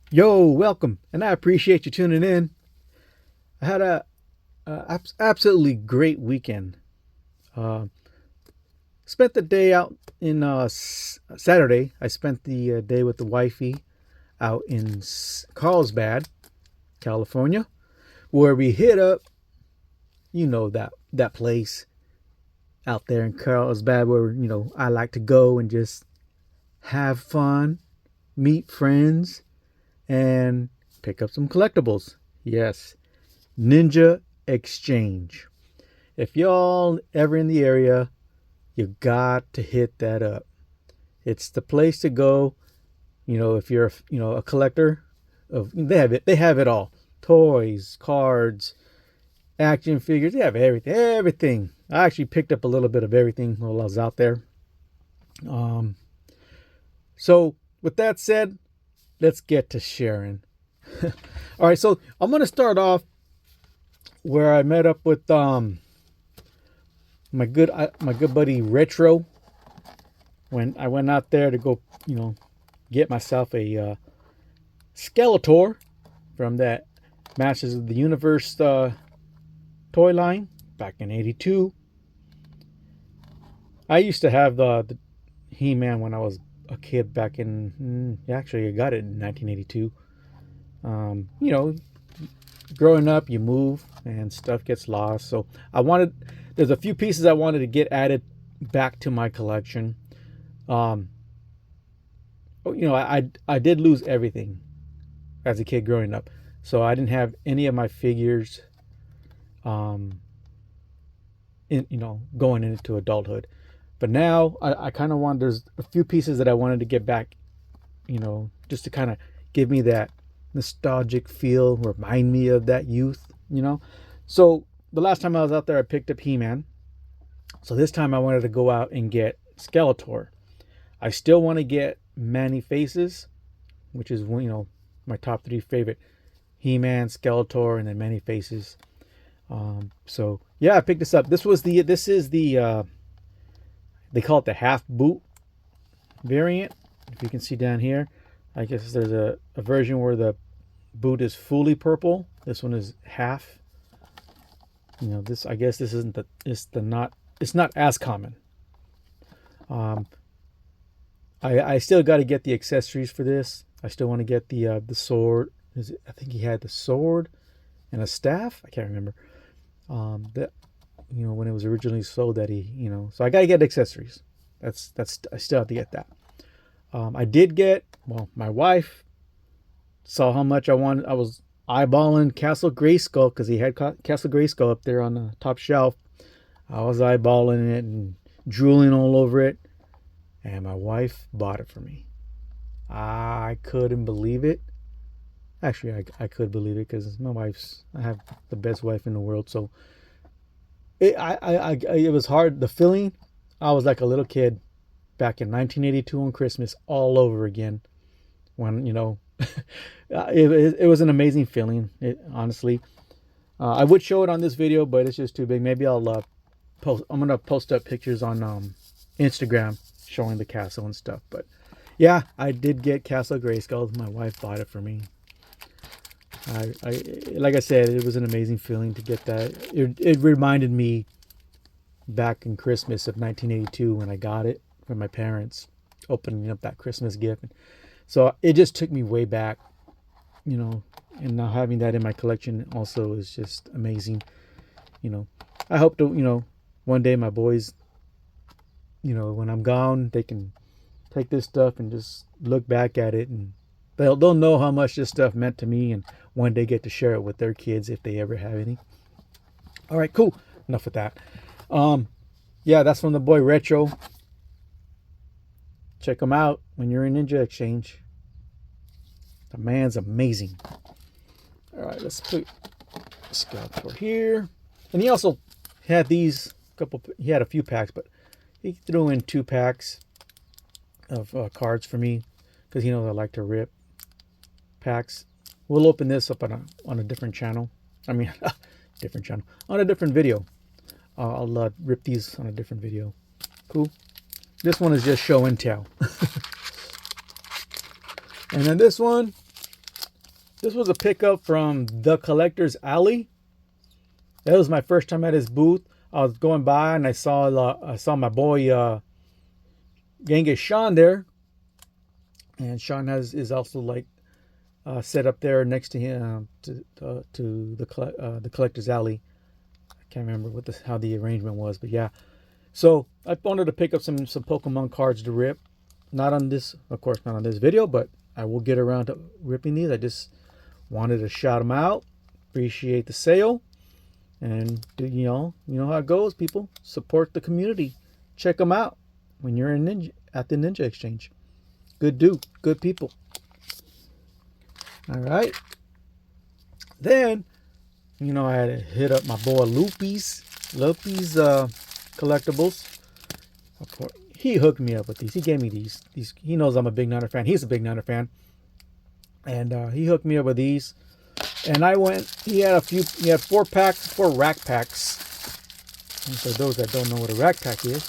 Yo, welcome, and I appreciate you tuning in. I had absolutely great weekend. Uh, Spent the day out in Saturday. I spent the day with the wifey out in Carlsbad, California, where we hit up. You know that place out there in Carlsbad where I like to go and just have fun, meet friends, and pick up some collectibles. Yes, Ninja Exchange. If y'all ever in the area, you got to hit that up. It's the place to go. If you're a collector of, they have it all. Toys, cards, action figures, they have everything. I actually picked up a little bit of everything while I was out there. Um so with that said, let's get to sharing. All right, so I'm going to start off where I met up with my good buddy Retro when I went out there to go, get myself a Skeletor from that Masters of the Universe toy line back in '82. I used to have the He-Man when I was a kid back in. Actually, I got it in 1982. You know, growing up, you move and stuff gets lost. So there's a few pieces I wanted to get added back to my collection. Um, I did lose everything as a kid growing up, so I didn't have any of my figures. Um, going into adulthood, but now I kind of want. There's a few pieces that I wanted to get back. Just to kind of give me that nostalgic feel, remind me of that youth. So the last time I was out there, I picked up He-Man. So this time I wanted to go out and get Skeletor. I still want to get Manny Faces, which is my top three favorite: He-Man, Skeletor, and then Manny Faces. So yeah, I picked this up. This is the they call it the half boot variant. If you can see down here, I guess there's a version where the boot is fully purple. This one is half. I guess this isn't it's not as common. Um, I still got to get the accessories for this. I still want to get the sword. I think he had the sword and a staff. I can't remember. That when it was originally sold, that so I got to get accessories. That's I still have to get that. I did get, well, my wife saw how much I wanted. I was eyeballing Castle Grayskull because he had Castle Grayskull up there on the top shelf. I was eyeballing it and drooling all over it, and my wife bought it for me. I couldn't believe it. Actually, I could believe it because I have the best wife in the world. So it was hard. The feeling, I was like a little kid back in 1982 on Christmas all over again. When it was an amazing feeling. Honestly, I would show it on this video, but it's just too big. Maybe I'll post. I'm gonna post up pictures on Instagram showing the castle and stuff. But yeah, I did get Castle Grayskull. My wife bought it for me. I like I said, it was an amazing feeling to get that. It reminded me back in Christmas of 1982 when I got it from my parents, opening up that Christmas gift. So it just took me way back, and now having that in my collection also is just amazing. I hope to, one day my boys, when I'm gone, they can take this stuff and just look back at it, and they'll know how much this stuff meant to me, and one day get to share it with their kids if they ever have any. All right, cool. Enough with that. Yeah, that's from the boy Retro. Check him out when you're in Ninja Exchange. The man's amazing. All right, let's put Skeletor here. And he also had he had a few packs, but he threw in 2 packs of cards for me because he knows I like to rip packs. We'll open this up on a different channel. I mean, different channel. On a different video. I'll rip these on a different video. Cool. This one is just show and tell. And then this one, This was a pickup from the Collector's Alley. That was my first time at his booth. I was going by and I saw my boy Genghis Sean there, and Sean is also like set up there next to him to the Collector's Alley. I can't remember how the arrangement was, but yeah. So I wanted to pick up some Pokemon cards to rip. Not on this, of course, not on this video, but I will get around to ripping these. I just wanted to shout them out. Appreciate the sale. And you know how it goes, people. Support the community. Check them out when you're at the Ninja Exchange. Good dude, good people. All right. Then, I had to hit up my boy Loopy's Collectibles. Of course, he hooked me up with these. He gave me these. He knows I'm a big Niner fan. He's a big Niner fan, and he hooked me up with these. And I went. He had 4 rack packs. And for those that don't know what a rack pack is,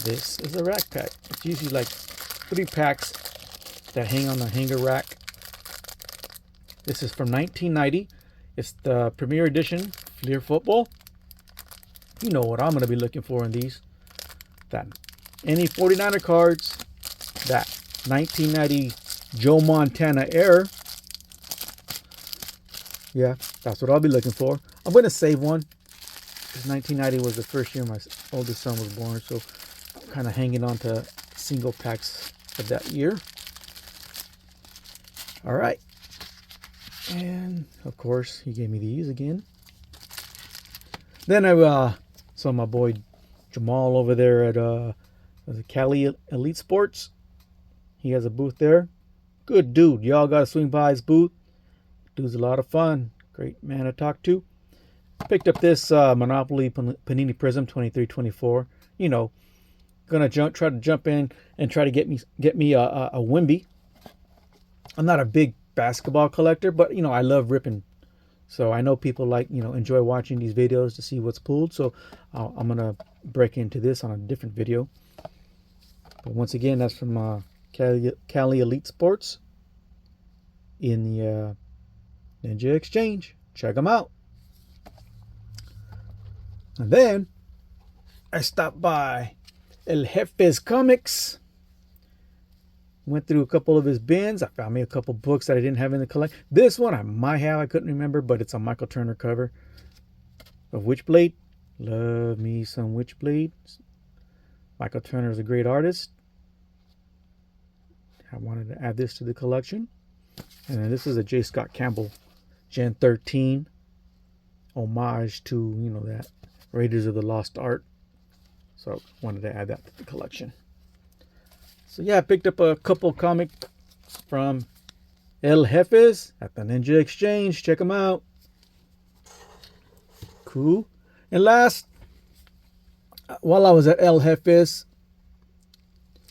this is a rack pack. It's usually like 3 packs that hang on the hanger rack. This is from 1990. It's the Premier Edition Fleer Football. You know what I'm going to be looking for in these. That any 49er cards, that 1990 Joe Montana Air. Yeah, that's what I'll be looking for. I'm going to save one. 1990 was the first year my oldest son was born, so I'm kind of hanging on to single packs of that year. All right. And, of course, he gave me these again. Then I saw my boy Jamal over there at the Cali Elite Sports. He has a booth there. Good dude. Y'all got to swing by his booth. Dude's a lot of fun. Great man to talk to. Picked up this Monopoly Panini Prism 2324. Gonna try to jump in and try to get me a Wimby. I'm not a big basketball collector, but I love ripping. So I know people enjoy watching these videos to see what's pulled. So I'm gonna break into this on a different video. But once again, that's from Cali Elite Sports in the Ninja Exchange. Check them out. And then I stopped by Jefes Comics. Went through a couple of his bins. I found me a couple books that I didn't have in the collection. This one I might have. I couldn't remember, but it's a Michael Turner cover of Witchblade. Love me some Witchblade. Michael Turner is a great artist. I wanted to add this to the collection. And then this is a J. Scott Campbell Gen 13 homage to, that Raiders of the Lost Ark. So wanted to add that to the collection. So yeah, I picked up a couple comics from El Jefes at the Ninja Exchange. Check them out. Cool. And last, while I was at El Jefes,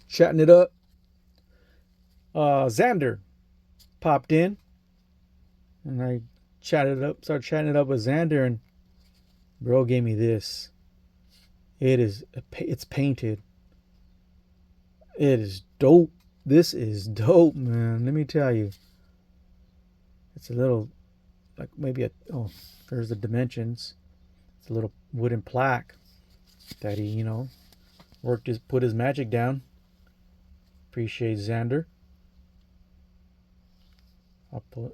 chatting it up, Xander popped in, and I started chatting it up with Xander, and bro gave me this. It's painted. It is dope. This is dope, man. Let me tell you. It's a little, like maybe there's the dimensions. It's a little wooden plaque that he, put his magic down. Appreciate Xander.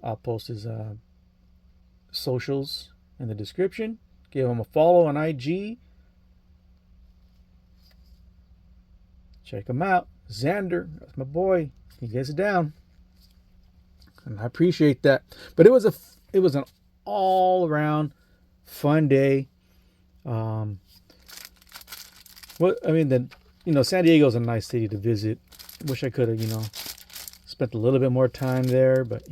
I'll post his socials in the description. Give him a follow on IG. Check him out. Xander, that's my boy. He gets it down. And I appreciate that. But it was an all around fun day. San Diego's a nice city to visit. Wish I could have, spent a little bit more time there, but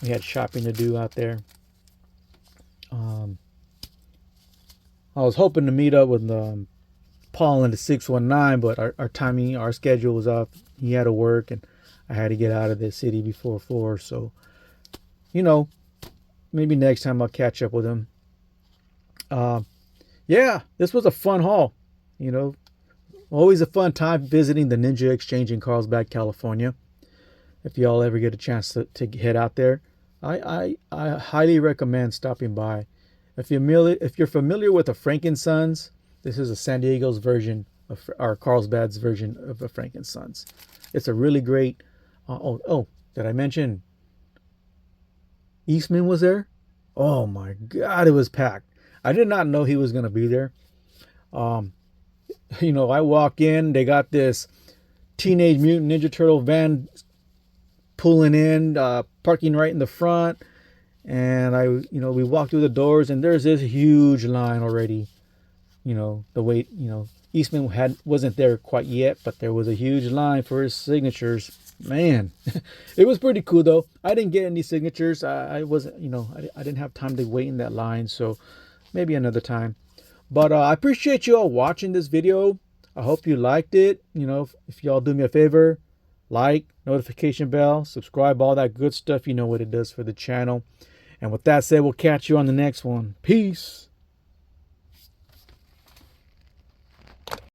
we had shopping to do out there. I was hoping to meet up with Paul in the 619, but our schedule was up. He had to work, and I had to get out of the city before 4. So, maybe next time I'll catch up with him. Yeah, this was a fun haul. Always a fun time visiting the Ninja Exchange in Carlsbad, California. if y'all ever get a chance to head out there, I highly recommend stopping by. If you're familiar with the Frankensons, this is a San Diego's version of, or Carlsbad's version of a Frankensons. It's a really great. Did I mention Eastman was there? Oh my God, it was packed. I did not know he was gonna be there. I walk in, they got this Teenage Mutant Ninja Turtle van pulling in, parking right in the front, and we walk through the doors, and there's this huge line already. The wait, Eastman wasn't there quite yet, but there was a huge line for his signatures. Man, it was pretty cool though. I didn't get any signatures. I wasn't, I didn't have time to wait in that line, so maybe another time. But I appreciate you all watching this video. I hope you liked it. If y'all do me a favor, like, notification bell, subscribe, all that good stuff. You know what it does for the channel. And with that said, we'll catch you on the next one. Peace.